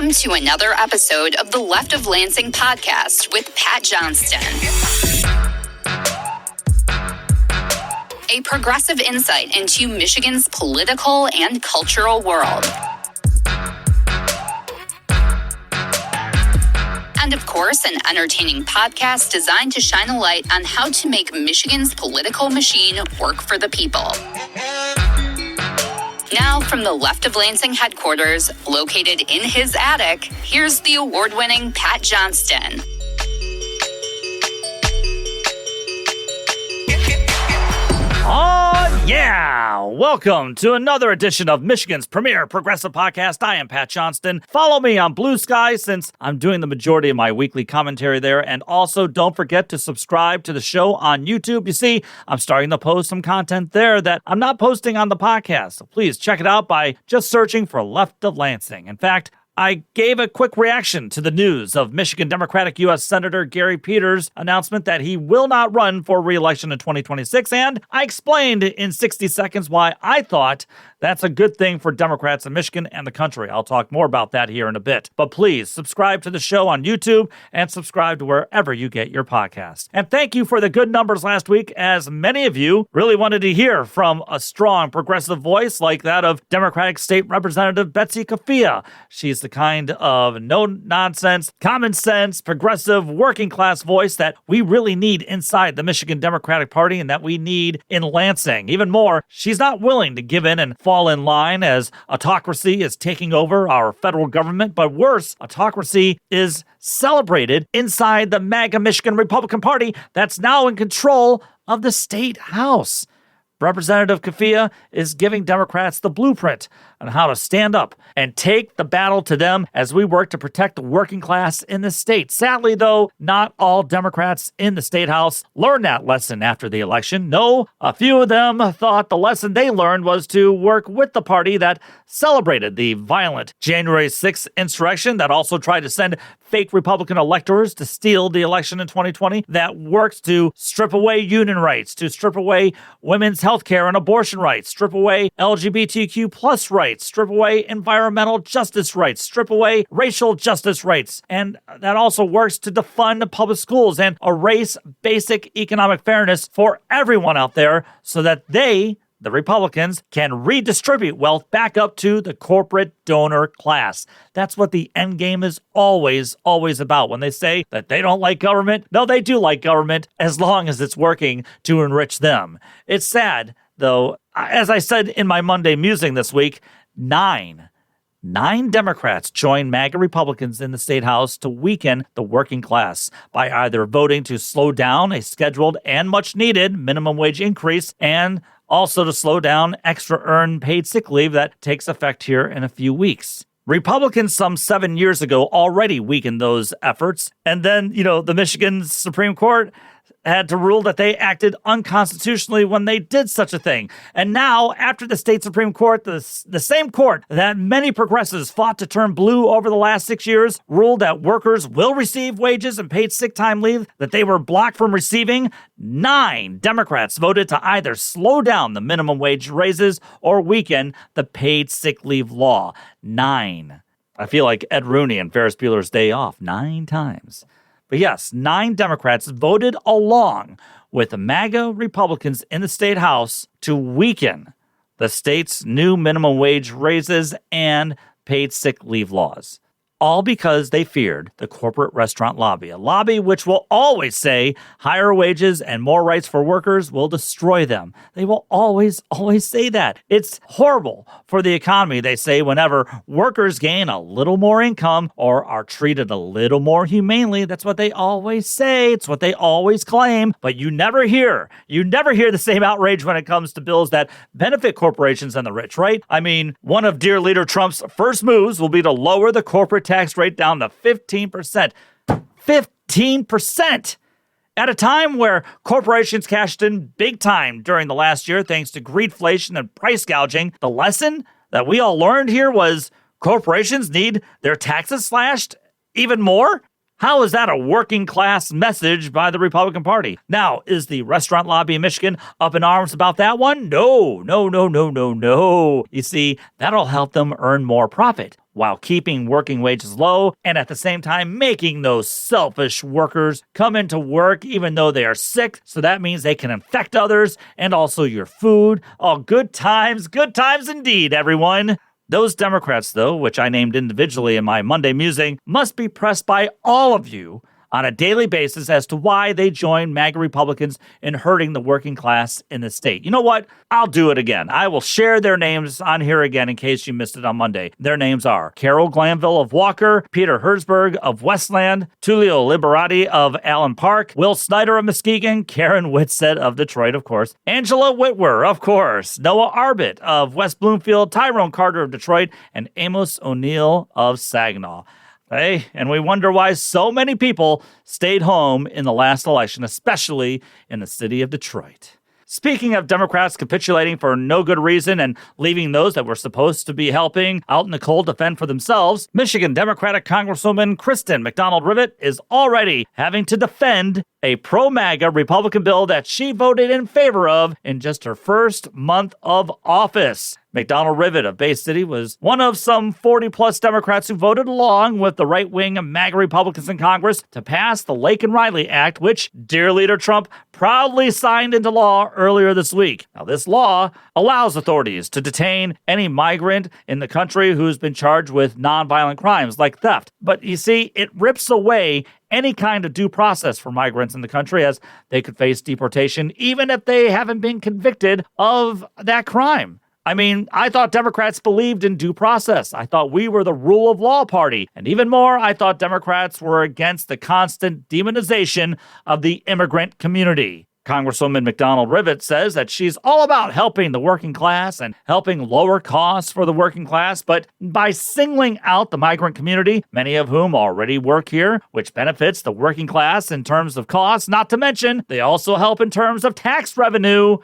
Welcome to another episode of the Left of Lansing podcast with Pat Johnston. A progressive insight into Michigan's political and cultural world. And of course, an entertaining podcast designed to shine a light on how to make Michigan's political machine work for the people. Now, from the Left of Lansing headquarters, located in his attic, here's the award-winning Pat Johnston. Oh, yeah! Welcome to another edition of Michigan's premier progressive podcast. I am Pat Johnston. Follow me on Blue Sky since I'm doing the majority of my weekly commentary there. And also, don't forget to subscribe to the show on YouTube. You see, I'm starting to post some content there that I'm not posting on the podcast. So please check it out by just searching for Left of Lansing. In fact, I gave a quick reaction to the news of Michigan Democratic U.S. Senator Gary Peters' announcement that he will not run for re-election in 2026, and I explained in 60 seconds why I thought that's a good thing for Democrats in Michigan and the country. I'll talk more about that here in a bit. But please subscribe to the show on YouTube and subscribe to wherever you get your podcasts. And thank you for the good numbers last week, as many of you really wanted to hear from a strong progressive voice like that of Democratic State Representative Betsy Kafia. She's the kind of no-nonsense, common-sense, progressive, working-class voice that we really need inside the Michigan Democratic Party and that we need in Lansing. Even more, she's not willing to give in and fall in line as autocracy is taking over our federal government, but worse, autocracy is celebrated inside the MAGA Michigan Republican Party that's now in control of the state house. Representative Kafia is giving Democrats the blueprint on how to stand up and take the battle to them as we work to protect the working class in the state. Sadly, though, not all Democrats in the state house learned that lesson after the election. No, a few of them thought the lesson they learned was to work with the party that celebrated the violent January 6th insurrection, that also tried to send fake Republican electors to steal the election in 2020, that worked to strip away union rights, to strip away women's health care and abortion rights, strip away LGBTQ plus rights, strip away environmental justice rights, strip away racial justice rights. And that also works to defund public schools and erase basic economic fairness for everyone out there so that they, the Republicans, can redistribute wealth back up to the corporate donor class. That's what the end game is always about. When they say that they don't like government, no, they do like government as long as it's working to enrich them. It's sad, though, as I said in my Monday musing this week, nine Democrats joined MAGA Republicans in the state house to weaken the working class by either voting to slow down a scheduled and much needed minimum wage increase and also to slow down extra earned paid sick leave that takes effect here in a few weeks. Republicans some 7 years ago already weakened those efforts. And then, the Michigan Supreme Court had to rule that they acted unconstitutionally when they did such a thing. And now, after the state Supreme Court, the same court that many progressives fought to turn blue over the last 6 years, ruled that workers will receive wages and paid sick time leave that they were blocked from receiving, 9 Democrats voted to either slow down the minimum wage raises or weaken the paid sick leave law. 9. I feel like Ed Rooney in Ferris Bueller's Day Off 9 times. But yes, 9 Democrats voted along with the MAGA Republicans in the state house to weaken the state's new minimum wage raises and paid sick leave laws. All because they feared the corporate restaurant lobby, a lobby which will always say higher wages and more rights for workers will destroy them. They will always say that. It's horrible for the economy, they say, whenever workers gain a little more income or are treated a little more humanely. That's what they always say. It's what they always claim. But you never hear the same outrage when it comes to bills that benefit corporations and the rich, right? I mean, one of dear leader Trump's first moves will be to lower the corporate tax rate down to 15%. 15%! At a time where corporations cashed in big time during the last year thanks to greedflation and price gouging, the lesson that we all learned here was corporations need their taxes slashed even more? How is that a working class message by the Republican Party? Now, is the restaurant lobby in Michigan up in arms about that one? No. You see, that'll help them earn more profit. while keeping working wages low and at the same time making those selfish workers come into work even though they are sick. So that means they can infect others and also your food. Oh, good times indeed, everyone. Those Democrats, though, which I named individually in my Monday musing, must be pressed by all of you on a daily basis as to why they join MAGA Republicans in hurting the working class in the state. You know what? I'll do it again. I will share their names on here again in case you missed it on Monday. Their names are Carol Glanville of Walker, Peter Herzberg of Westland, Tulio Liberati of Allen Park, Will Snyder of Muskegon, Karen Whitsett of Detroit, of course, Angela Whitwer, of course, Noah Arbit of West Bloomfield, Tyrone Carter of Detroit, and Amos O'Neill of Saginaw. Hey, and we wonder why so many people stayed home in the last election, especially in the city of Detroit. Speaking of Democrats capitulating for no good reason and leaving those that were supposed to be helping out in the cold to fend for themselves, Michigan Democratic Congresswoman Kristen McDonald-Rivet is already having to defend a pro-MAGA Republican bill that she voted in favor of in just her first month of office. McDonald-Rivet of Bay City was one of some 40-plus Democrats who voted along with the right-wing MAGA Republicans in Congress to pass the Lake and Riley Act, which dear leader Trump proudly signed into law earlier this week. Now, this law allows authorities to detain any migrant in the country who's been charged with nonviolent crimes like theft. But you see, it rips away any kind of due process for migrants in the country, as they could face deportation even if they haven't been convicted of that crime. I mean, I thought Democrats believed in due process. I thought we were the rule of law party. And even more, I thought Democrats were against the constant demonization of the immigrant community. Congresswoman McDonald-Rivet says that she's all about helping the working class and helping lower costs for the working class, but by singling out the migrant community, many of whom already work here, which benefits the working class in terms of costs, not to mention they also help in terms of tax revenue,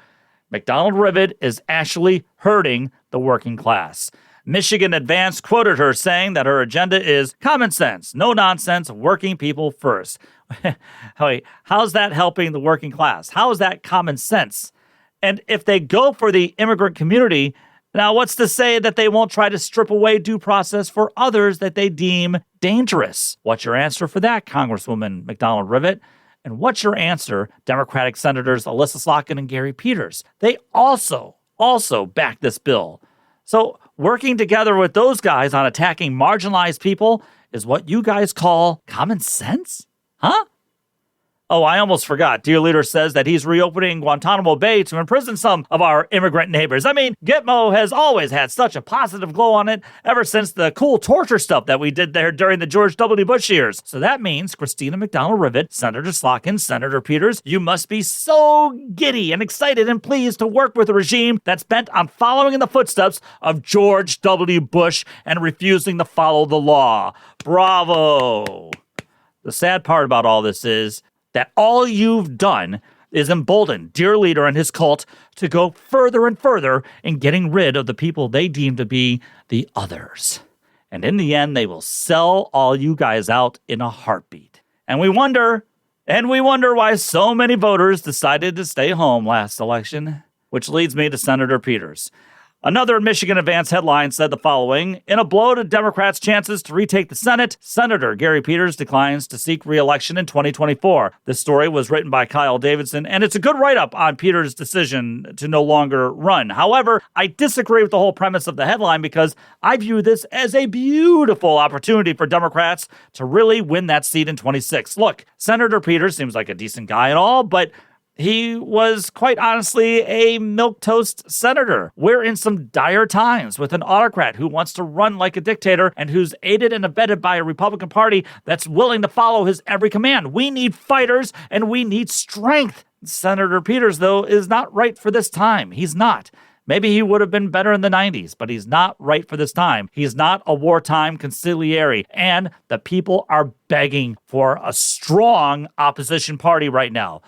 McDonald-Rivet is actually hurting the working class. Michigan Advance quoted her saying that her agenda is common sense, no nonsense, working people first. Wait, how's that helping the working class? How is that common sense? And if they go for the immigrant community, now what's to say that they won't try to strip away due process for others that they deem dangerous? What's your answer for that, Congresswoman McDonald-Rivet? And what's your answer, Democratic Senators Alyssa Slotkin and Gary Peters? They also back this bill. So working together with those guys on attacking marginalized people is what you guys call common sense? Huh? Oh, I almost forgot. Dear Leader says that he's reopening Guantanamo Bay to imprison some of our immigrant neighbors. I mean, Gitmo has always had such a positive glow on it ever since the cool torture stuff that we did there during the George W. Bush years. So that means Christina McDonald-Rivet, Senator Slotkin, Senator Peters, you must be so giddy and excited and pleased to work with a regime that's bent on following in the footsteps of George W. Bush and refusing to follow the law. Bravo! The sad part about all this is that all you've done is embolden Dear Leader and his cult to go further and further in getting rid of the people they deem to be the others. And in the end, they will sell all you guys out in a heartbeat. And we wonder why so many voters decided to stay home last election, which leads me to Senator Peters. Another Michigan Advance headline said the following: in a blow to Democrats' chances to retake the Senate, Senator Gary Peters declines to seek re-election in 2024. This story was written by Kyle Davidson, and it's a good write-up on Peters' decision to no longer run. However, I disagree with the whole premise of the headline because I view this as a beautiful opportunity for Democrats to really win that seat in 26. Look, Senator Peters seems like a decent guy and all, but he was, quite honestly, a milquetoast senator. We're in some dire times with an autocrat who wants to run like a dictator and who's aided and abetted by a Republican Party that's willing to follow his every command. We need fighters and we need strength. Senator Peters, though, is not right for this time. He's not. Maybe he would have been better in the 90s, but he's not right for this time. He's not a wartime conciliary, and the people are begging for a strong opposition party right now.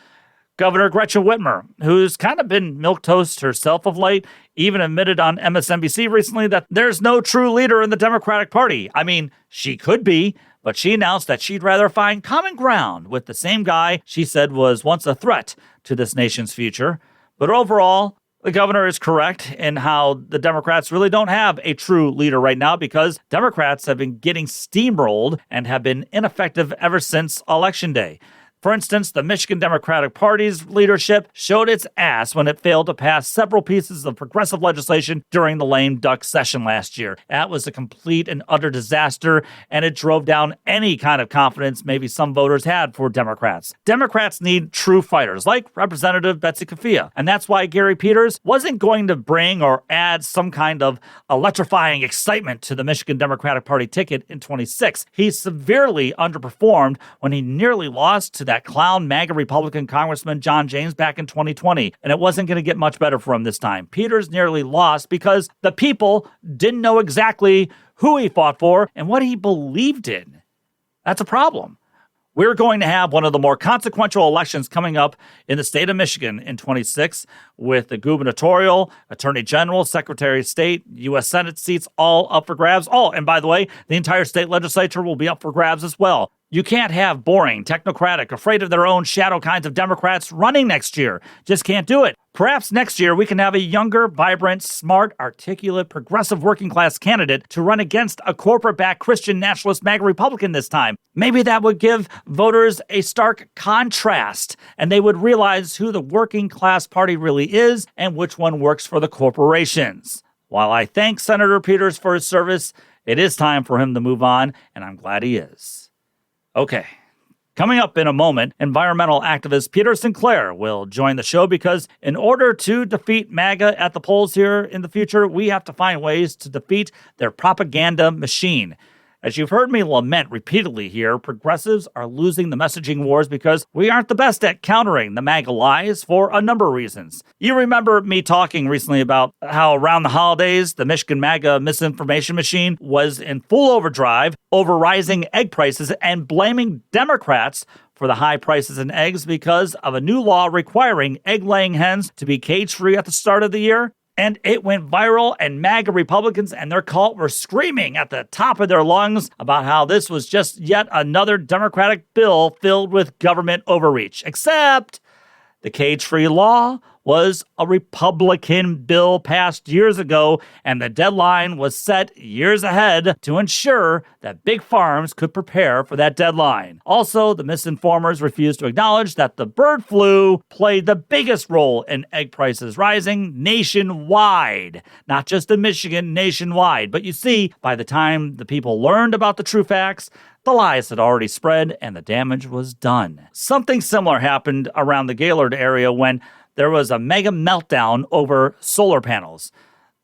Governor Gretchen Whitmer, who's kind of been milquetoast herself of late, even admitted on MSNBC recently that there's no true leader in the Democratic Party. I mean, she could be, but she announced that she'd rather find common ground with the same guy she said was once a threat to this nation's future. But overall, The governor is correct in how the Democrats really don't have a true leader right now because Democrats have been getting steamrolled and have been ineffective ever since Election Day. For instance, the Michigan Democratic Party's leadership showed its ass when it failed to pass several pieces of progressive legislation during the lame duck session last year. That was a complete and utter disaster, and it drove down any kind of confidence maybe some voters had for Democrats. Democrats need true fighters, like Representative Betsy Kafia, and that's why Gary Peters wasn't going to bring or add some kind of electrifying excitement to the Michigan Democratic Party ticket in 26. He severely underperformed when he nearly lost to that clown MAGA Republican Congressman John James back in 2020, and it wasn't going to get much better for him this time. Peters nearly lost because the people didn't know exactly who he fought for and what he believed in. That's a problem. We're going to have one of the more consequential elections coming up in the state of Michigan in 26 with the gubernatorial, attorney general, secretary of state, U.S. Senate seats all up for grabs. Oh, and by the way, the entire state legislature will be up for grabs as well. You can't have boring, technocratic, afraid of their own shadow kinds of Democrats running next year. Just can't do it. Perhaps next year we can have a younger, vibrant, smart, articulate, progressive working class candidate to run against a corporate-backed Christian nationalist MAGA Republican this time. Maybe that would give voters a stark contrast, and they would realize who the working class party really is and which one works for the corporations. While I thank Senator Peters for his service, it is time for him to move on, and I'm glad he is. Okay, coming up in a moment, environmental activist Peter Sinclair will join the show because in order to defeat MAGA at the polls here in the future, we have to find ways to defeat their propaganda machine. As you've heard me lament repeatedly here, progressives are losing the messaging wars because we aren't the best at countering the MAGA lies for a number of reasons. You remember me talking recently about how around the holidays, the Michigan MAGA misinformation machine was in full overdrive over rising egg prices and blaming Democrats for the high prices in eggs because of a new law requiring egg-laying hens to be cage-free at the start of the year. And it went viral, and MAGA Republicans and their cult were screaming at the top of their lungs about how this was just yet another Democratic bill filled with government overreach. Except the cage-free law was a Republican bill passed years ago, and the deadline was set years ahead to ensure that big farms could prepare for that deadline. Also, the misinformers refused to acknowledge that the bird flu played the biggest role in egg prices rising nationwide. Not just in Michigan, nationwide. But you see, by the time the people learned about the true facts, the lies had already spread and the damage was done. Something similar happened around the Gaylord area when there was a mega meltdown over solar panels.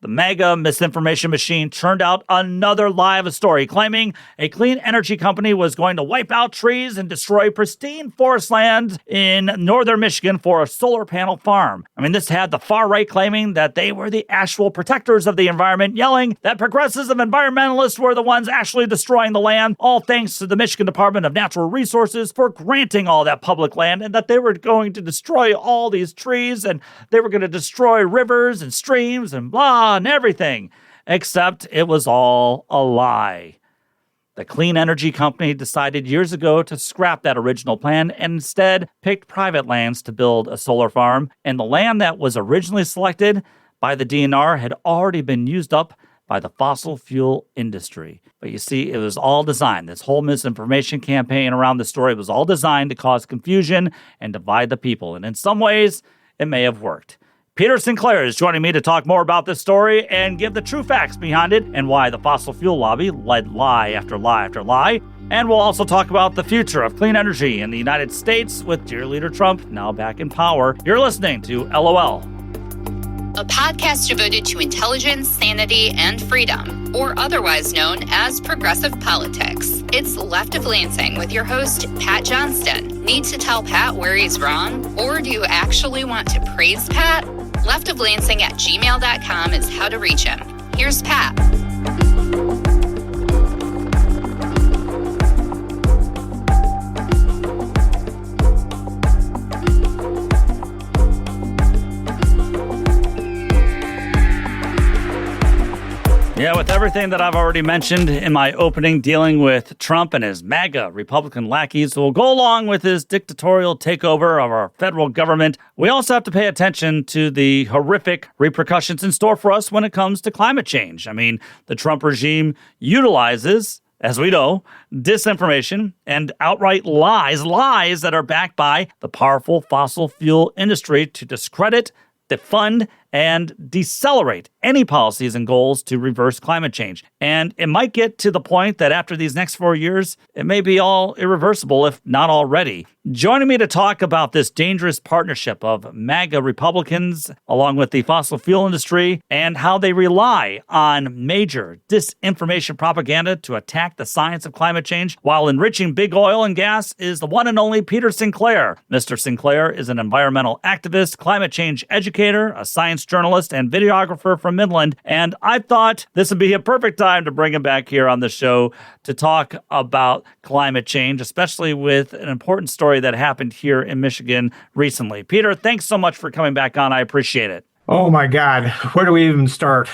The MAGA misinformation machine churned out another lie of a story, claiming a clean energy company was going to wipe out trees and destroy pristine forest land in northern Michigan for a solar panel farm. I mean, this had the far right claiming that they were the actual protectors of the environment, yelling that progressives and environmentalists were the ones actually destroying the land, all thanks to the Michigan Department of Natural Resources for granting all that public land, and that they were going to destroy all these trees and they were going to destroy rivers and streams and blah and everything, except it was all a lie. The clean energy company decided years ago to scrap that original plan and instead picked private lands to build a solar farm, and the land that was originally selected by the DNR had already been used up by the fossil fuel industry. But you see, it was all designed. This whole misinformation campaign around the story was all designed to cause confusion and divide the people, and in some ways, it may have worked. Peter Sinclair is joining me to talk more about this story and give the true facts behind it and why the fossil fuel lobby led lie after lie after lie. And we'll also talk about the future of clean energy in the United States with dear leader Trump now back in power. You're listening to LOL, a podcast devoted to intelligence, sanity, and freedom, or otherwise known as progressive politics. It's Left of Lansing with your host, Pat Johnston. Need to tell Pat where he's wrong? Or do you actually want to praise Pat? leftoflansing@gmail.com is how to reach him. Here's Pat. Yeah, with everything that I've already mentioned in my opening dealing with Trump and his MAGA Republican lackeys who will go along with his dictatorial takeover of our federal government, we also have to pay attention to the horrific repercussions in store for us when it comes to climate change. I mean, the Trump regime utilizes, as we know, disinformation and outright lies that are backed by the powerful fossil fuel industry to discredit, defund, and decelerate any policies and goals to reverse climate change. And it might get to the point that after these next 4 years, it may be all irreversible, if not already. Joining me to talk about this dangerous partnership of MAGA Republicans, along with the fossil fuel industry, and how they rely on major disinformation propaganda to attack the science of climate change while enriching big oil and gas, is the one and only Peter Sinclair. Mr. Sinclair is an environmental activist, climate change educator, a science journalist, and videographer from Midland, and I thought this would be a perfect time to bring him back here on the show to talk about climate change, especially with an important story that happened here in Michigan recently. Peter, thanks so much for coming back on. I appreciate it. Oh my God, where do we even start?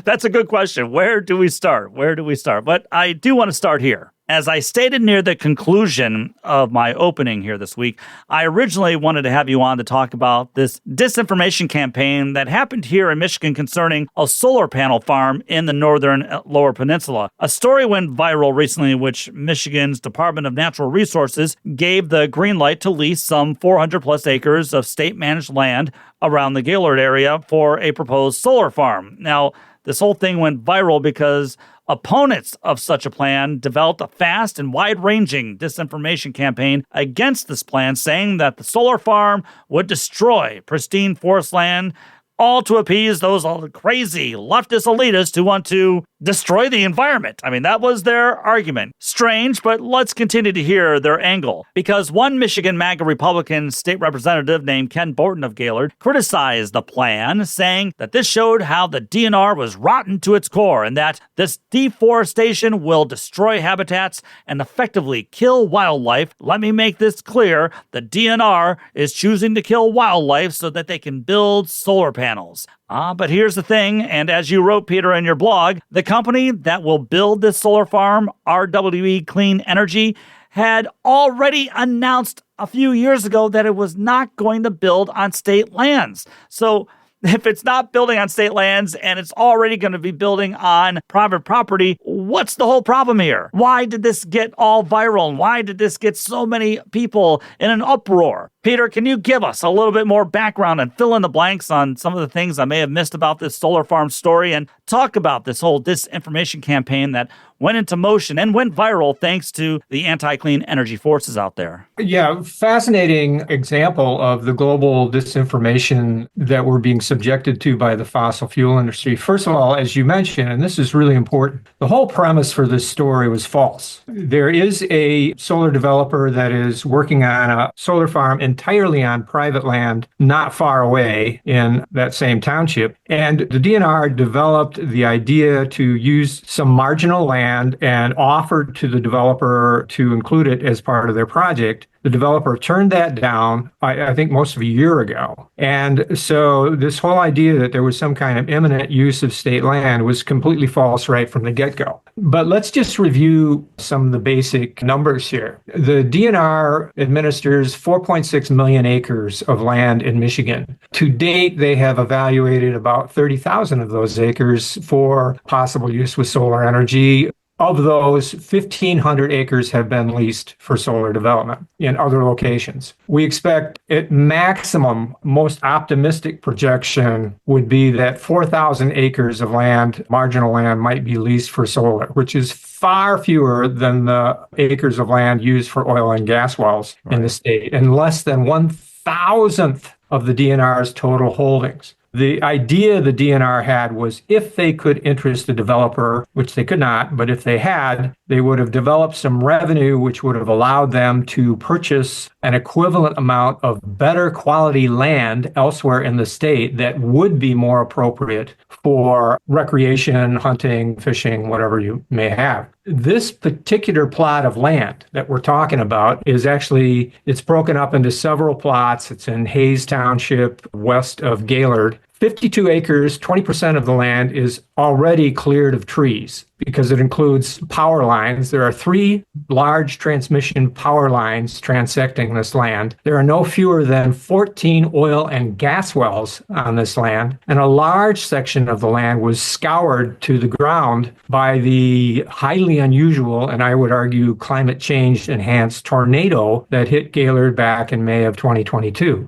That's a good question. Where do we start? But I do want to start here. As I stated near the conclusion of my opening here this week, I originally wanted to have you on to talk about this disinformation campaign that happened here in Michigan concerning a solar panel farm in the northern Lower Peninsula. A story went viral recently in which Michigan's Department of Natural Resources gave the green light to lease some 400 plus acres of state-managed land around the Gaylord area for a proposed solar farm. Now, this whole thing went viral because opponents of such a plan developed a fast and wide-ranging disinformation campaign against this plan, saying that the solar farm would destroy pristine forest land, all to appease those crazy leftist elitists who want to destroy the environment. I mean, that was their argument. Strange, but let's continue to hear their angle. Because one Michigan MAGA Republican state representative named Ken Borton of Gaylord criticized the plan, saying that this showed how the DNR was rotten to its core and that this deforestation will destroy habitats and effectively kill wildlife. Let me make this clear. The DNR is choosing to kill wildlife so that they can build solar panels. But here's the thing, and as you wrote, Peter, in your blog, the company that will build this solar farm, RWE Clean Energy, had already announced a few years ago that it was not going to build on state lands. So if it's not building on state lands and it's already going to be building on private property, what's the whole problem here? Why did this get all viral? And why did this get so many people in an uproar? Peter, can you give us a little bit more background and fill in the blanks on some of the things I may have missed about this solar farm story and talk about this whole disinformation campaign that went into motion and went viral thanks to the anti-clean energy forces out there? Yeah, fascinating example of the global disinformation that we're being subjected to by the fossil fuel industry. First of all, as you mentioned, and this is really important, the whole premise for this story was false. There is a solar developer that is working on a solar farm entirely on private land not far away in that same township. And the DNR developed the idea to use some marginal land and offered to the developer to include it as part of their project. The developer turned that down, I think most of a year ago. And so this whole idea that there was some kind of imminent use of state land was completely false right from the get-go. But let's just review some of the basic numbers here. The DNR administers 4.6 million acres of land in Michigan. To date, they have evaluated about 30,000 of those acres for possible use with solar energy. Of those, 1,500 acres have been leased for solar development in other locations. We expect at maximum, most optimistic projection would be that 4,000 acres of land, marginal land, might be leased for solar, which is far fewer than the acres of land used for oil and gas wells in the state, and less than 1,000th of the DNR's total holdings. The idea the DNR had was if they could interest the developer, which they could not, but if they had, they would have developed some revenue which would have allowed them to purchase an equivalent amount of better quality land elsewhere in the state that would be more appropriate for recreation, hunting, fishing, whatever you may have. This particular plot of land that we're talking about is actually, it's broken up into several plots. It's in Hayes Township, west of Gaylord. 52 acres, 20% of the land is already cleared of trees because it includes power lines. There are 3 large transmission power lines transecting this land. There are no fewer than 14 oil and gas wells on this land, and a large section of the land was scoured to the ground by the highly unusual, and I would argue climate change enhanced tornado that hit Gaylord back in May of 2022.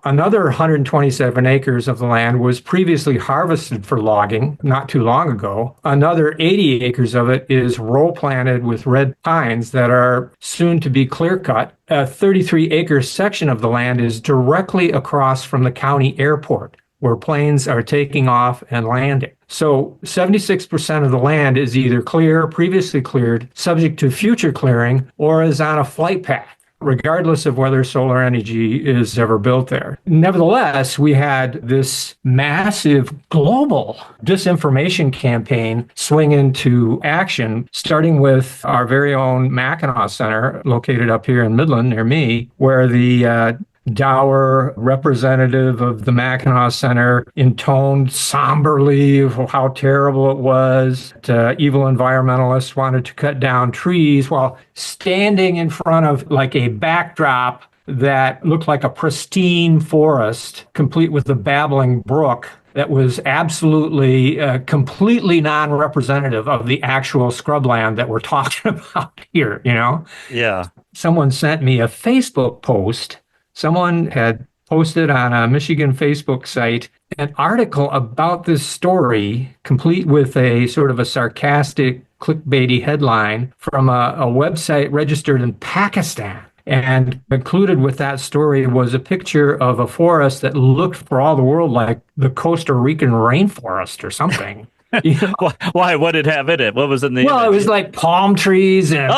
Another 127 acres of the land was previously harvested for logging not too long ago. Another 80 acres of it is row planted with red pines that are soon to be clear cut. A 33-acre section of the land is directly across from the county airport, where planes are taking off and landing. So 76% of the land is either clear, previously cleared, subject to future clearing, or is on a flight path, regardless of whether solar energy is ever built there. Nevertheless, we had this massive global disinformation campaign swing into action, starting with our very own Mackinac Center, located up here in Midland near me, where the dour representative of the Mackinac Center intoned somberly of how terrible it was. Evil environmentalists wanted to cut down trees while standing in front of like a backdrop that looked like a pristine forest, complete with a babbling brook that was absolutely, completely non-representative of the actual scrubland that we're talking about here, you know? Yeah. Someone sent me a Facebook post. Someone had posted on a Michigan Facebook site an article about this story, complete with a sort of a sarcastic, clickbaity headline from a website registered in Pakistan. And included with that story was a picture of a forest that looked for all the world like the Costa Rican rainforest or something. You know? Why? What did it have in it? What was in the Well, image? it was like palm trees and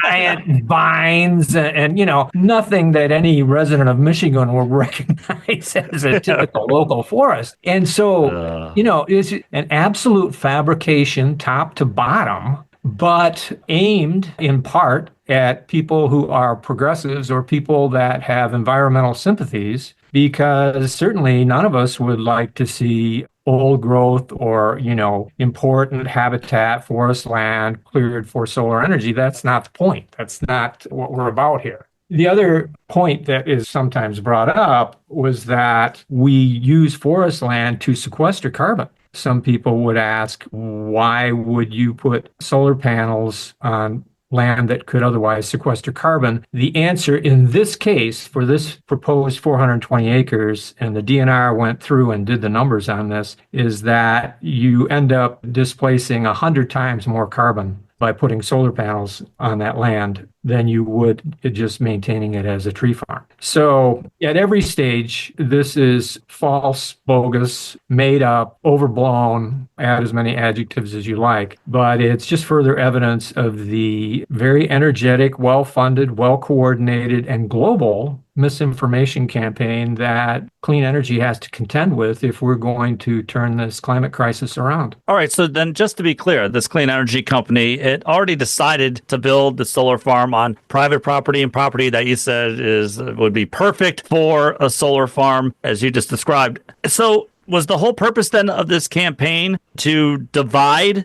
giant vines and, you know, nothing that any resident of Michigan would recognize as a typical local forest. And so, you know, it's an absolute fabrication top to bottom, but aimed in part at people who are progressives or people that have environmental sympathies, because certainly none of us would like to see old growth or, you know, important habitat, forest land cleared for solar energy. That's not the point. That's not what we're about here. The other point that is sometimes brought up was that we use forest land to sequester carbon. Some people would ask, why would you put solar panels on land that could otherwise sequester carbon? The answer in this case, for this proposed 420 acres, and the DNR went through and did the numbers on this, is that you end up displacing 100 times more carbon by putting solar panels on that land than you would just maintaining it as a tree farm. So at every stage, this is false, bogus, made up, overblown, add as many adjectives as you like, but it's just further evidence of the very energetic, well-funded, well-coordinated, and global misinformation campaign that clean energy has to contend with if we're going to turn this climate crisis around. All right. So then just to be clear, this clean energy company, it already decided to build the solar farm on private property and property that you said would be perfect for a solar farm, as you just described. So was the whole purpose then of this campaign to divide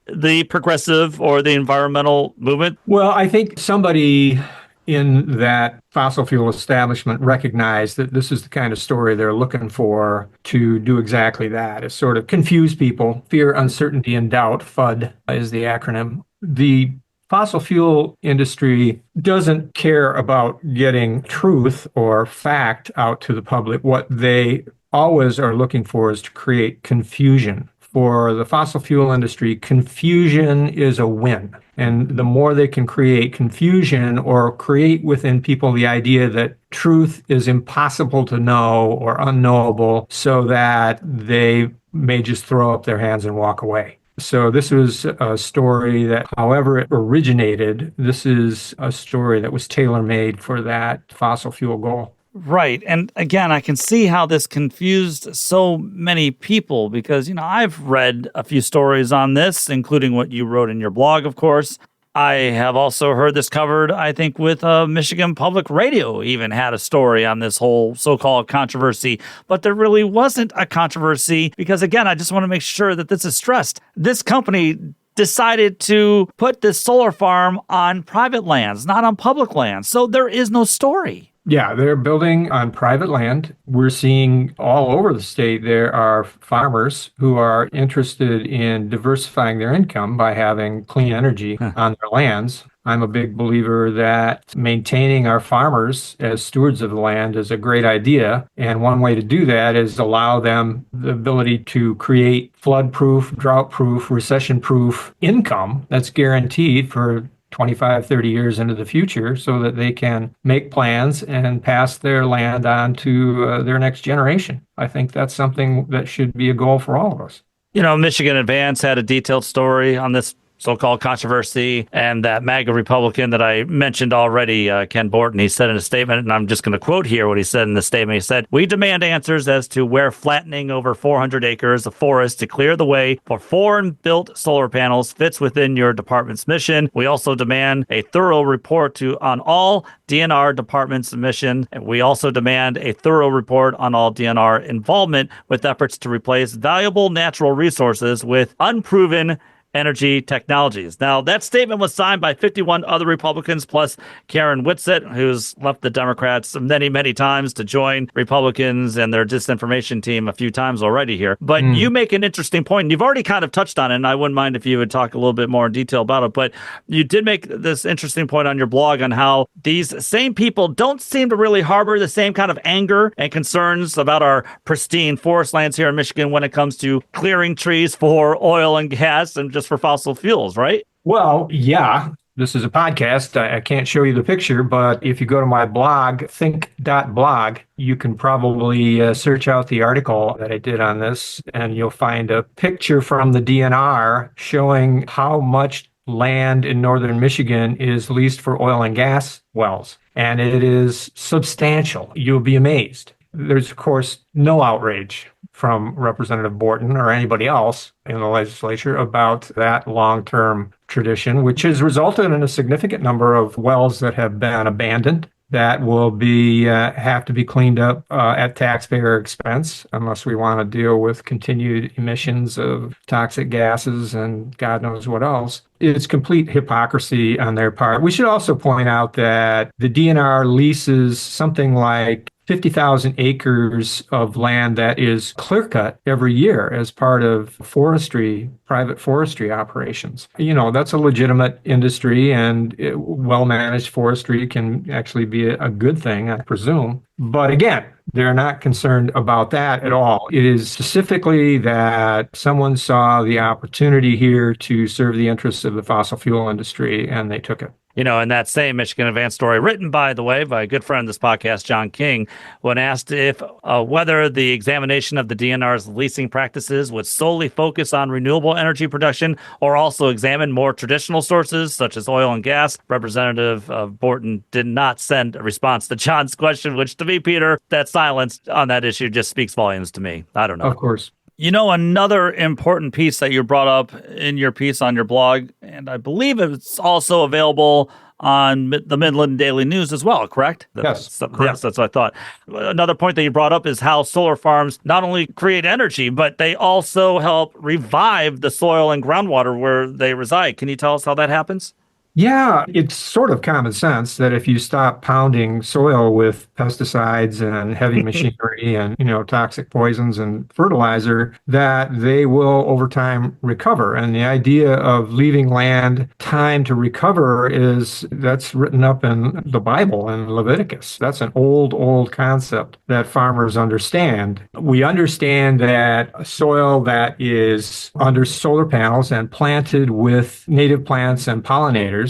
the progressive or the environmental movement? Well, I think somebody in that fossil fuel establishment recognized that this is the kind of story they're looking for to do exactly that, is sort of confuse people. Fear, uncertainty, and doubt, FUD is the acronym. The fossil fuel industry doesn't care about getting truth or fact out to the public. What they always are looking for is to create confusion. For the fossil fuel industry, confusion is a win. And the more they can create confusion or create within people the idea that truth is impossible to know or unknowable, so that they may just throw up their hands and walk away. So this was a story that, however it originated, this is a story that was tailor-made for that fossil fuel goal. Right. And again, I can see how this confused so many people because, you know, I've read a few stories on this, including what you wrote in your blog, of course. I have also heard this covered, I think, with Michigan Public Radio even had a story on this whole so-called controversy. But there really wasn't a controversy because, again, I just want to make sure that this is stressed. This company decided to put this solar farm on private lands, not on public lands. So there is no story. Yeah, they're building on private land. We're seeing all over the state there are farmers who are interested in diversifying their income by having clean energy on their lands. I'm a big believer that maintaining our farmers as stewards of the land is a great idea. And one way to do that is allow them the ability to create flood-proof, drought-proof, recession-proof income that's guaranteed for 25, 30 years into the future so that they can make plans and pass their land on to their next generation. I think that's something that should be a goal for all of us. You know, Michigan Advance had a detailed story on this so-called controversy, and that MAGA Republican that I mentioned already, Ken Borton, he said in a statement, and I'm just going to quote here what he said in the statement. He said, "We demand answers as to where flattening over 400 acres of forest to clear the way for foreign-built solar panels fits within your department's mission. We also demand a thorough report on all DNR department's mission, and we also demand a thorough report on all DNR involvement with efforts to replace valuable natural resources with unproven energy technologies." Now, that statement was signed by 51 other Republicans, plus Karen Whitsett, who's left the Democrats many, many times to join Republicans and their disinformation team a few times already here. But you make an interesting point, and you've already kind of touched on it, and I wouldn't mind if you would talk a little bit more in detail about it. But you did make this interesting point on your blog on how these same people don't seem to really harbor the same kind of anger and concerns about our pristine forest lands here in Michigan when it comes to clearing trees for oil and gas and just for fossil fuels, right? Well, yeah. This is a podcast. I can't show you the picture, but if you go to my blog, think.blog, you can probably search out the article that I did on this, and you'll find a picture from the DNR showing how much land in northern Michigan is leased for oil and gas wells. And it is substantial. You'll be amazed. There's, of course, no outrage from Representative Borton or anybody else in the legislature about that long-term tradition, which has resulted in a significant number of wells that have been abandoned that will be have to be cleaned up at taxpayer expense unless we want to deal with continued emissions of toxic gases and God knows what else. It's complete hypocrisy on their part. We should also point out that the DNR leases something like 50,000 acres of land that is clear-cut every year as part of private forestry operations. You know, that's a legitimate industry, and well-managed forestry can actually be a good thing, I presume. But again, they're not concerned about that at all. It is specifically that someone saw the opportunity here to serve the interests of the fossil fuel industry, and they took it. You know, in that same Michigan Advance story, written, by the way, by a good friend of this podcast, John King, when asked if whether the examination of the DNR's leasing practices would solely focus on renewable energy production or also examine more traditional sources such as oil and gas, Representative Borton did not send a response to John's question, which to me, Peter, that silence on that issue just speaks volumes to me. I don't know. Of course. You know, another important piece that you brought up in your piece on your blog, and I believe it's also available on the Midland Daily News as well, correct? Yes, correct. Yes, that's what I thought. Another point that you brought up is how solar farms not only create energy, but they also help revive the soil and groundwater where they reside. Can you tell us how that happens? Yeah, it's sort of common sense that if you stop pounding soil with pesticides and heavy machinery and, toxic poisons and fertilizer, that they will over time recover. And the idea of leaving land time to recover that's written up in the Bible in Leviticus. That's an old concept that farmers understand. We understand that soil that is under solar panels and planted with native plants and pollinators,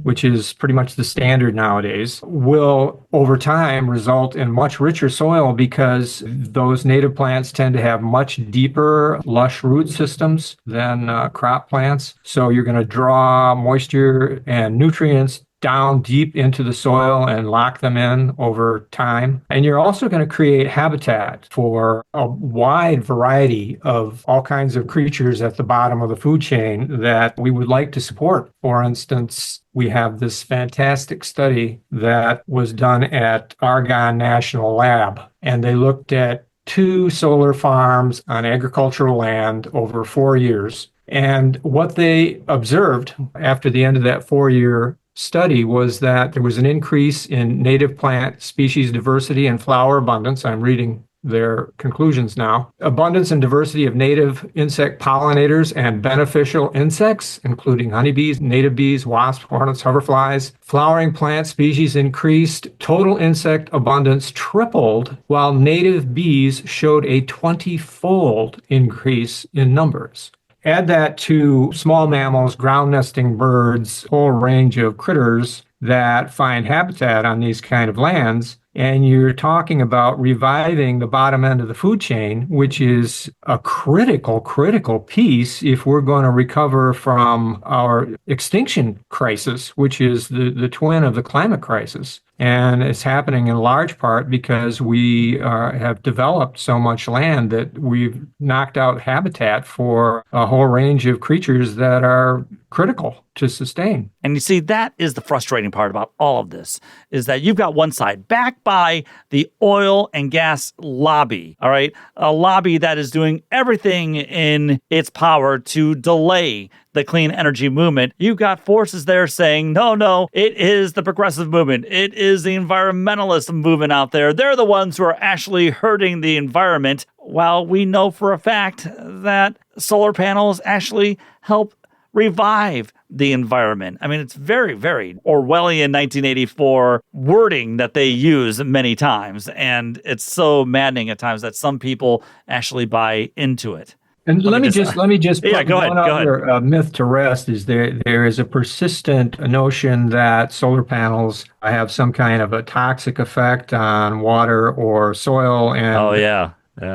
which is pretty much the standard nowadays, will over time result in much richer soil because those native plants tend to have much deeper, lush root systems than crop plants. So you're going to draw moisture and nutrients down deep into the soil and lock them in over time. And you're also going to create habitat for a wide variety of all kinds of creatures at the bottom of the food chain that we would like to support. For instance, we have this fantastic study that was done at Argonne National Lab, and they looked at 2 solar farms on agricultural land over 4 years. And what they observed after the end of that 4-year study was that there was an increase in native plant species diversity and flower abundance. I'm reading their conclusions now. Abundance and diversity of native insect pollinators and beneficial insects, including honeybees, native bees, wasps, hornets, hoverflies. Flowering plant species increased. Total insect abundance tripled, while native bees showed a 20-fold increase in numbers. Add that to small mammals, ground nesting birds, a whole range of critters that find habitat on these kind of lands, and you're talking about reviving the bottom end of the food chain, which is a critical piece if we're going to recover from our extinction crisis, which is the twin of the climate crisis. And it's happening in large part because we have developed so much land that we've knocked out habitat for a whole range of creatures that are critical to sustain. And you see, that is the frustrating part about all of this, is that you've got one side backed by the oil and gas lobby, all right? A lobby that is doing everything in its power to delay the clean energy movement. You've got forces there saying, no, it is the progressive movement. It is the environmentalist movement out there. They're the ones who are actually hurting the environment, while we know for a fact that solar panels actually help revive the environment. I mean, it's very, very Orwellian 1984 wording that they use many times, and it's so maddening at times that some people actually buy into it. And let me just put go one ahead. other myth to rest. Is there is a persistent notion that solar panels have some kind of a toxic effect on water or soil. And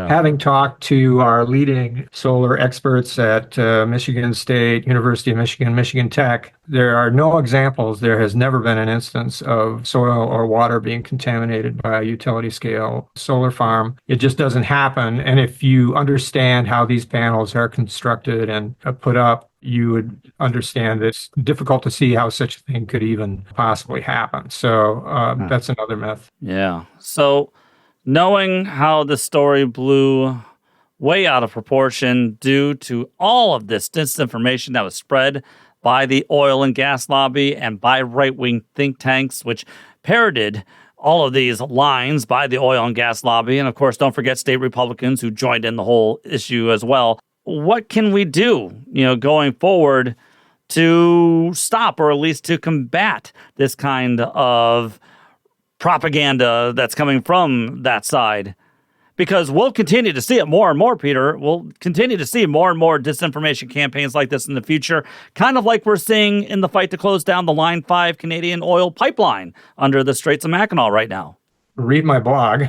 having talked to our leading solar experts at Michigan State, University of Michigan, Michigan Tech, there are no examples. There has never been an instance of soil or water being contaminated by a utility scale solar farm. It just doesn't happen. And if you understand how these panels are constructed and put up, you would understand that it's difficult to see how such a thing could even possibly happen. So that's another myth. Yeah. So knowing how the story blew way out of proportion due to all of this disinformation that was spread by the oil and gas lobby and by right-wing think tanks, which parroted all of these lines by the oil and gas lobby. And of course, don't forget state Republicans who joined in the whole issue as well. What can we do, going forward to stop, or at least to combat this kind of propaganda that's coming from that side? Because we'll continue to see it more and more, Peter. We'll continue to see more and more disinformation campaigns like this in the future, kind of like we're seeing in the fight to close down the Line 5 Canadian oil pipeline under the Straits of Mackinac right now. Read my blog.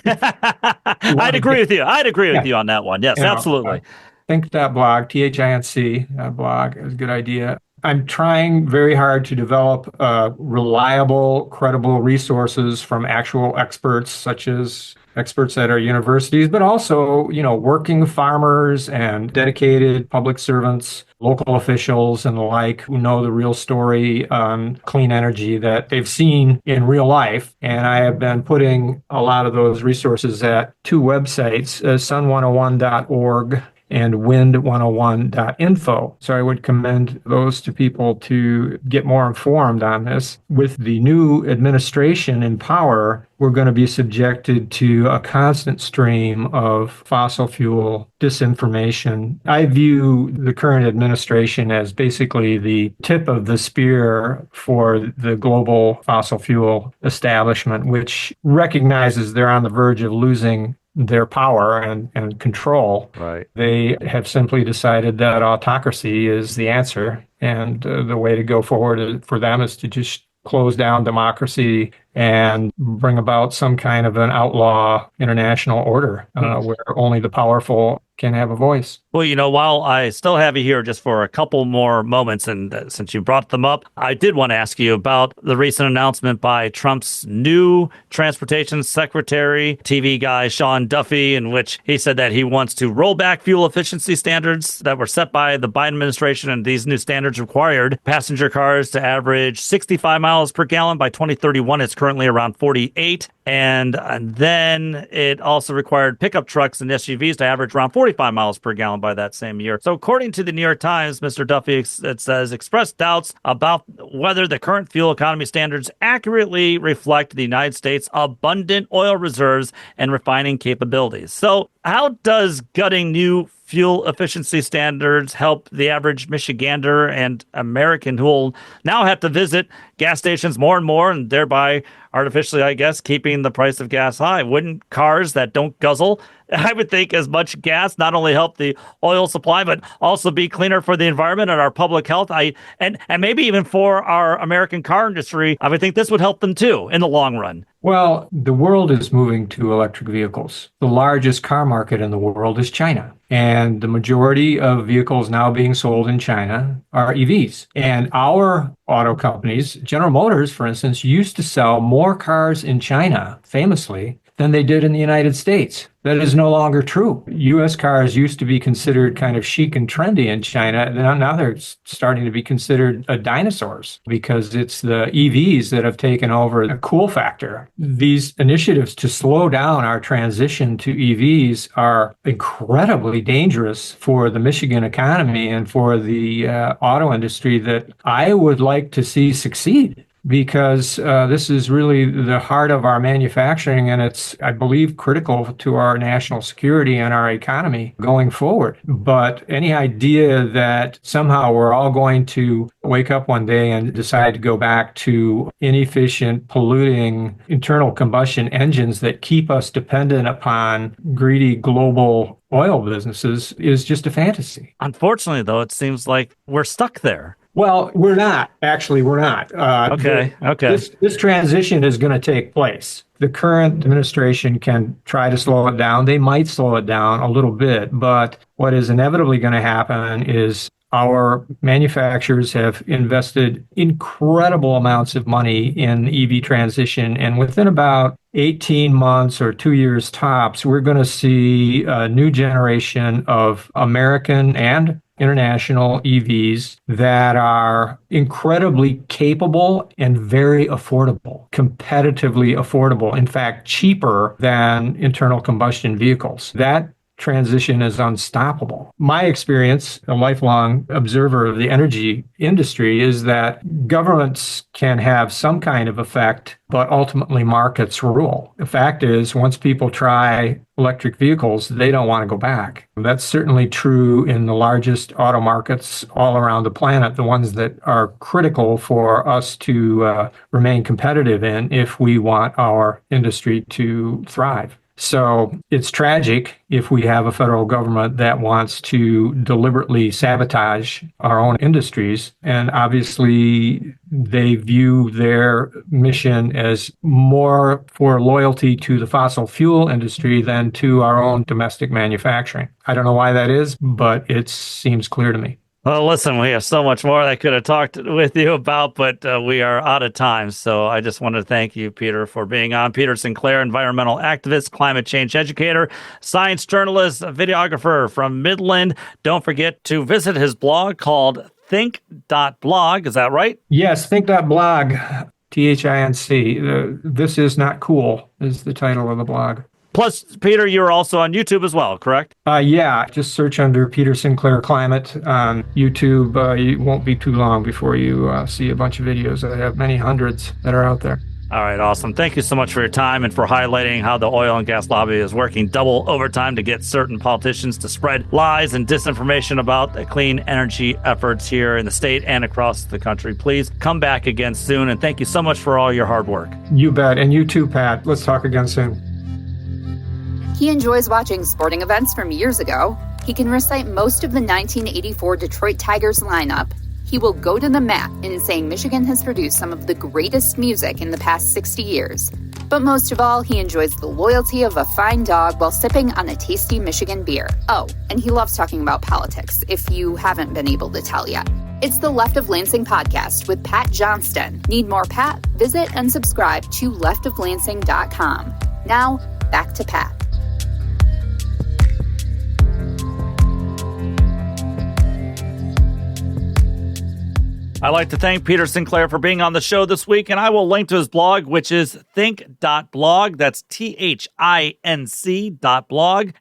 I'd agree with you. With you on that one. Yes, absolutely. Think.blog, THINC blog is a good idea. I'm trying very hard to develop reliable, credible resources from actual experts, such as experts at our universities, but also, working farmers and dedicated public servants, local officials and the like, who know the real story on clean energy that they've seen in real life. And I have been putting a lot of those resources at 2 websites, sun101.org and wind101.info. So I would commend those to people to get more informed on this. With the new administration in power, we're going to be subjected to a constant stream of fossil fuel disinformation. I view the current administration as basically the tip of the spear for the global fossil fuel establishment, which recognizes they're on the verge of losing their power and control. Right. They have simply decided that autocracy is the answer. And the way to go forward for them is to just close down democracy and bring about some kind of an outlaw international order where only the powerful can have a voice. Well, while I still have you here just for a couple more moments, and since you brought them up, I did want to ask you about the recent announcement by Trump's new transportation secretary, TV guy, Sean Duffy, in which he said that he wants to roll back fuel efficiency standards that were set by the Biden administration, and these new standards required passenger cars to average 65 miles per gallon by 2031. It's currently around 48. And then it also required pickup trucks and SUVs to average around 45 miles per gallon by that same year. So according to the New York Times, Mr. Duffy, it says, expressed doubts about whether the current fuel economy standards accurately reflect the United States' abundant oil reserves and refining capabilities. So how does gutting new fuel efficiency standards help the average Michigander and American who will now have to visit gas stations more and more, and thereby artificially, I guess, keeping the price of gas high? Wouldn't cars that don't guzzle, I would think, as much gas not only help the oil supply, but also be cleaner for the environment and our public health? And maybe even for our American car industry, I would think this would help them too in the long run. Well, the world is moving to electric vehicles. The largest car market in the world is China. And the majority of vehicles now being sold in China are EVs. And our auto companies, General Motors, for instance, used to sell more cars in China, famously, than they did in the United States. That is no longer true. U.S. cars used to be considered kind of chic and trendy in China. Now they're starting to be considered dinosaurs because it's the EVs that have taken over the cool factor. These initiatives to slow down our transition to EVs are incredibly dangerous for the Michigan economy and for the auto industry that I would like to see succeed. Because this is really the heart of our manufacturing, and it's, I believe, critical to our national security and our economy going forward. But any idea that somehow we're all going to wake up one day and decide to go back to inefficient, polluting internal combustion engines that keep us dependent upon greedy global oil businesses is just a fantasy. Unfortunately, though, it seems like we're stuck there. Well, we're not. Actually, we're not. Okay. This transition is going to take place. The current administration can try to slow it down. They might slow it down a little bit, but what is inevitably going to happen is our manufacturers have invested incredible amounts of money in EV transition, and within about 18 months or 2 years tops, we're going to see a new generation of American and international EVs that are incredibly capable and very affordable, competitively affordable, in fact, cheaper than internal combustion vehicles. That transition is unstoppable. My experience, a lifelong observer of the energy industry, is that governments can have some kind of effect, but ultimately markets rule. The fact is, once people try electric vehicles, they don't want to go back. That's certainly true in the largest auto markets all around the planet, the ones that are critical for us to remain competitive in if we want our industry to thrive. So it's tragic if we have a federal government that wants to deliberately sabotage our own industries. And obviously, they view their mission as more for loyalty to the fossil fuel industry than to our own domestic manufacturing. I don't know why that is, but it seems clear to me. Well, listen, we have so much more I could have talked with you about, but we are out of time. So I just want to thank you, Peter, for being on. Peter Sinclair, environmental activist, climate change educator, science journalist, videographer from Midland. Don't forget to visit his blog called think.blog. Is that right? Yes, think.blog, THINC. This is not cool is the title of the blog. Plus, Peter, you're also on YouTube as well, correct? Yeah, just search under Peter Sinclair Climate on YouTube. It won't be too long before you see a bunch of videos. I have many hundreds that are out there. All right, awesome. Thank you so much for your time and for highlighting how the oil and gas lobby is working double overtime to get certain politicians to spread lies and disinformation about the clean energy efforts here in the state and across the country. Please come back again soon, and thank you so much for all your hard work. You bet. And you too, Pat. Let's talk again soon. He enjoys watching sporting events from years ago. He can recite most of the 1984 Detroit Tigers lineup. He will go to the mat in saying Michigan has produced some of the greatest music in the past 60 years. But most of all, he enjoys the loyalty of a fine dog while sipping on a tasty Michigan beer. Oh, and he loves talking about politics, if you haven't been able to tell yet. It's the Left of Lansing podcast with Pat Johnston. Need more Pat? Visit and subscribe to leftoflansing.com. Now, back to Pat. I'd like to thank Peter Sinclair for being on the show this week, and I will link to his blog, which is think.blog. That's THINC.blog,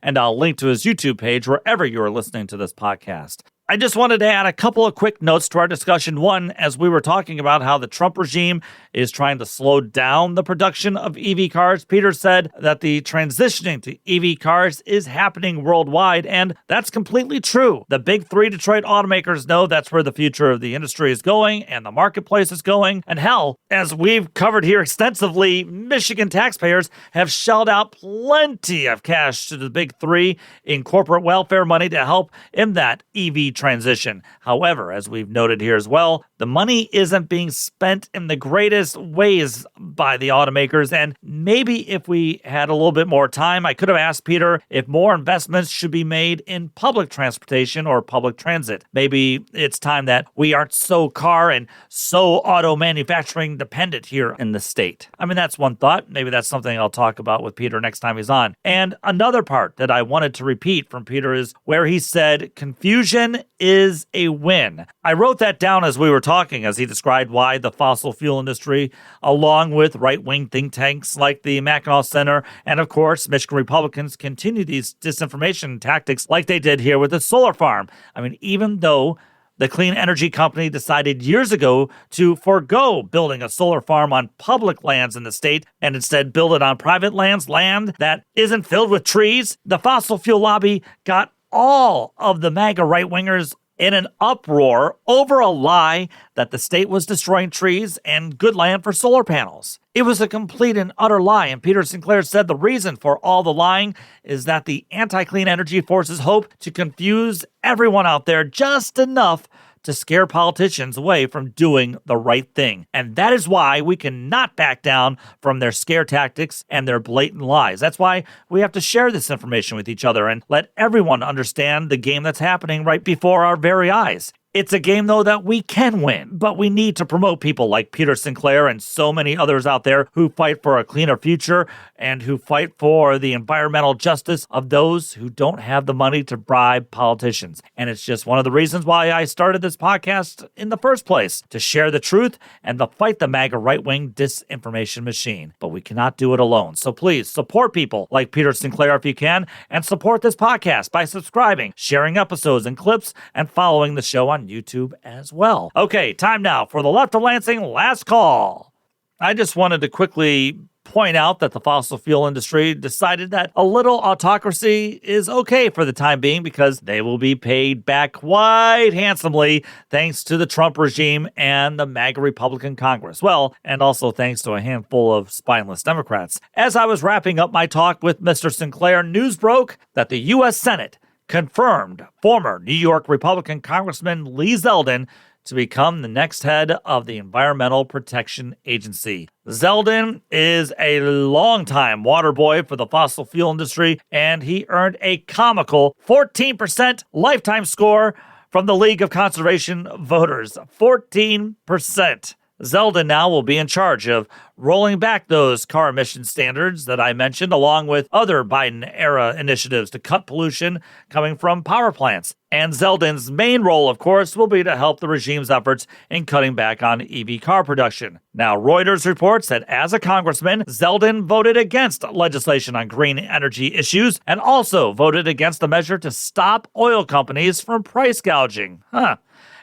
and I'll link to his YouTube page wherever you are listening to this podcast. I just wanted to add a couple of quick notes to our discussion. One, as we were talking about how the Trump regime is trying to slow down the production of EV cars, Peter said that the transitioning to EV cars is happening worldwide, and that's completely true. The big three Detroit automakers know that's where the future of the industry is going and the marketplace is going. And hell, as we've covered here extensively, Michigan taxpayers have shelled out plenty of cash to the big three in corporate welfare money to help in that EV transition. However, as we've noted here as well, the money isn't being spent in the greatest ways by the automakers, and maybe if we had a little bit more time, I could have asked Peter if more investments should be made in public transportation or public transit. Maybe it's time that we aren't so car and so auto manufacturing dependent here in the state. I mean, that's one thought. Maybe that's something I'll talk about with Peter next time he's on. And another part that I wanted to repeat from Peter is where he said, confusion is a win. I wrote that down as we were talking, as he described why the fossil fuel industry, along with right-wing think tanks like the Mackinac Center and, of course, Michigan Republicans, continue these disinformation tactics like they did here with the solar farm. I mean, even though the clean energy company decided years ago to forego building a solar farm on public lands in the state and instead build it on private lands, land that isn't filled with trees, the fossil fuel lobby got all of the MAGA right-wingers in an uproar over a lie that the state was destroying trees and good land for solar panels. It was a complete and utter lie, and Peter Sinclair said the reason for all the lying is that the anti-clean energy forces hope to confuse everyone out there just enough to scare politicians away from doing the right thing. And that is why we cannot back down from their scare tactics and their blatant lies. That's why we have to share this information with each other and let everyone understand the game that's happening right before our very eyes. It's a game, though, that we can win, but we need to promote people like Peter Sinclair and so many others out there who fight for a cleaner future and who fight for the environmental justice of those who don't have the money to bribe politicians. And it's just one of the reasons why I started this podcast in the first place, to share the truth and to fight the MAGA right-wing disinformation machine. But we cannot do it alone. So please support people like Peter Sinclair if you can, and support this podcast by subscribing, sharing episodes and clips, and following the show on YouTube as well. Okay, time now for the Left of Lansing Last Call. I just wanted to quickly point out that the fossil fuel industry decided that a little autocracy is okay for the time being because they will be paid back quite handsomely thanks to the Trump regime and the MAGA Republican Congress. Well, and also thanks to a handful of spineless Democrats. As I was wrapping up my talk with Mr. Sinclair, news broke that the U.S. Senate confirmed former New York Republican Congressman Lee Zeldin to become the next head of the Environmental Protection Agency. Zeldin is a longtime water boy for the fossil fuel industry, and he earned a comical 14% lifetime score from the League of Conservation Voters. 14%. Zeldin now will be in charge of rolling back those car emission standards that I mentioned, along with other Biden-era initiatives to cut pollution coming from power plants. And Zeldin's main role, of course, will be to help the regime's efforts in cutting back on EV car production. Now, Reuters reports that as a congressman, Zeldin voted against legislation on green energy issues and also voted against a measure to stop oil companies from price gouging.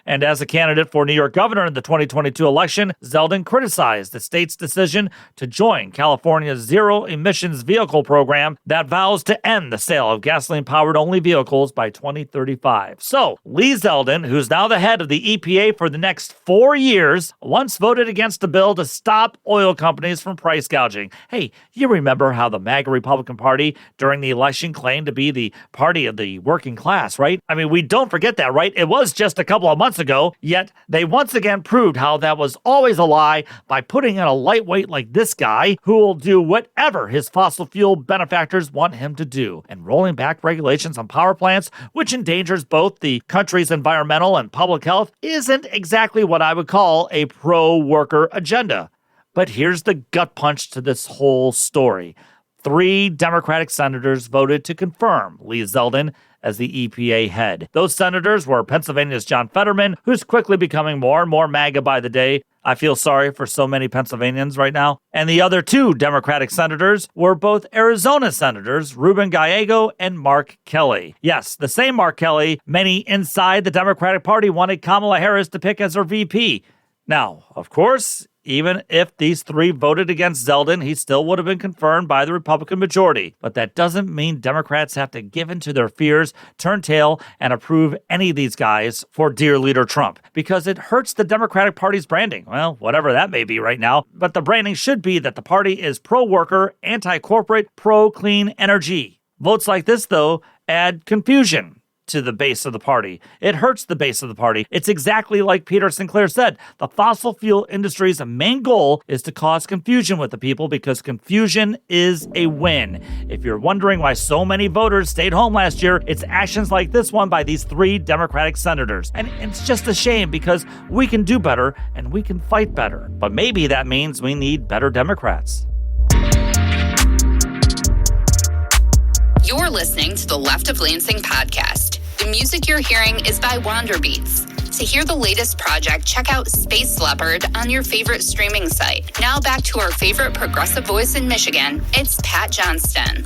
And as a candidate for New York governor in the 2022 election, Zeldin criticized the state's decision to join California's zero-emissions vehicle program that vows to end the sale of gasoline-powered only vehicles by 2035. So, Lee Zeldin, who's now the head of the EPA for the next 4 years, once voted against a bill to stop oil companies from price gouging. Hey, you remember how the MAGA Republican Party during the election claimed to be the party of the working class, right? I mean, we don't forget that, right? It was just a couple of months months ago, yet they once again proved how that was always a lie by putting in a lightweight like this guy who will do whatever his fossil fuel benefactors want him to do, and rolling back regulations on power plants, which endangers both the country's environmental and public health, isn't exactly what I would call a pro-worker agenda. But here's the gut punch to this whole story. 3 Democratic senators voted to confirm Call-Zeldin as the EPA head. Those senators were Pennsylvania's John Fetterman, who's quickly becoming more and more MAGA by the day. I feel sorry for so many Pennsylvanians right now. And the other 2 Democratic senators were both Arizona senators, Ruben Gallego and Mark Kelly. Yes, the same Mark Kelly many inside the Democratic Party wanted Kamala Harris to pick as her VP. Now, of course, even if these 3 voted against Zeldin, he still would have been confirmed by the Republican majority. But that doesn't mean Democrats have to give in to their fears, turn tail, and approve any of these guys for dear leader Trump, because it hurts the Democratic Party's branding. Well, whatever that may be right now. But the branding should be that the party is pro-worker, anti-corporate, pro-clean energy. Votes like this, though, add confusion to the base of the party. It hurts the base of the party. It's exactly like Peter Sinclair said. The fossil fuel industry's main goal is to cause confusion with the people because confusion is a win. If you're wondering why so many voters stayed home last year, it's actions like this one by these 3 Democratic senators. And it's just a shame because we can do better and we can fight better. But maybe that means we need better Democrats. You're listening to the Left of Lansing podcast. The music you're hearing is by Wanderbeats. To hear the latest project, check out Space Leopard on your favorite streaming site. Now back to our favorite progressive voice in Michigan. It's Pat Johnston.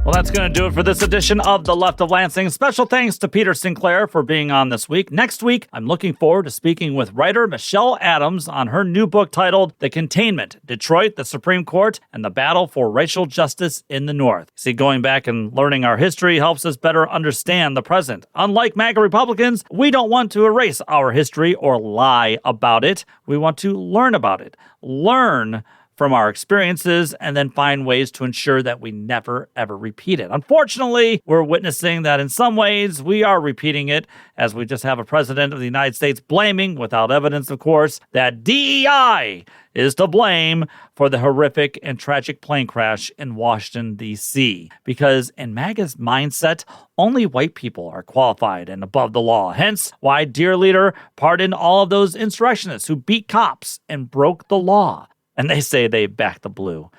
Well, that's going to do it for this edition of The Left of Lansing. Special thanks to Peter Sinclair for being on this week. Next week, I'm looking forward to speaking with writer Michelle Adams on her new book titled The Containment, Detroit, the Supreme Court, and the Battle for Racial Justice in the North. See, going back and learning our history helps us better understand the present. Unlike MAGA Republicans, we don't want to erase our history or lie about it. We want to learn about it. Learn from our experiences and then find ways to ensure that we never, ever repeat it. Unfortunately, we're witnessing that in some ways we are repeating it, as we just have a president of the United States blaming, without evidence of course, that DEI is to blame for the horrific and tragic plane crash in Washington, D.C. Because in MAGA's mindset, only white people are qualified and above the law. Hence why dear leader pardoned all of those insurrectionists who beat cops and broke the law. And they say they back the blue.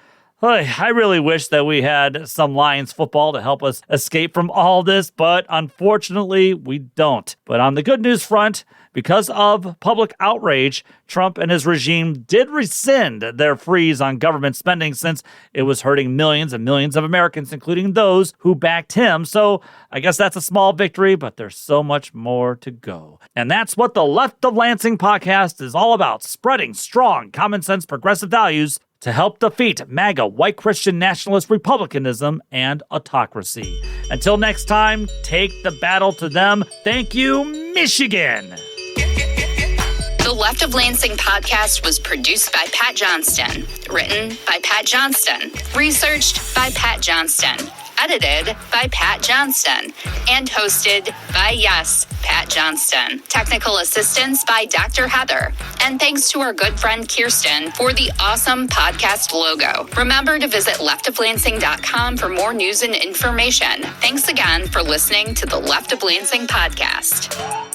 I really wish that we had some Lions football to help us escape from all this, but unfortunately we don't. But on the good news front, because of public outrage, Trump and his regime did rescind their freeze on government spending since it was hurting millions and millions of Americans, including those who backed him. So I guess that's a small victory, but there's so much more to go. And that's what the Left of Lansing podcast is all about, spreading strong, common sense, progressive values to help defeat MAGA white Christian nationalist republicanism and autocracy. Until next time, take the battle to them. Thank you, Michigan. The Left of Lansing podcast was produced by Pat Johnston, written by Pat Johnston, researched by Pat Johnston, edited by Pat Johnston, and hosted by, yes, Pat Johnston. Technical assistance by Dr. Heather. And thanks to our good friend Kirsten for the awesome podcast logo. Remember to visit leftoflansing.com for more news and information. Thanks again for listening to the Left of Lansing podcast.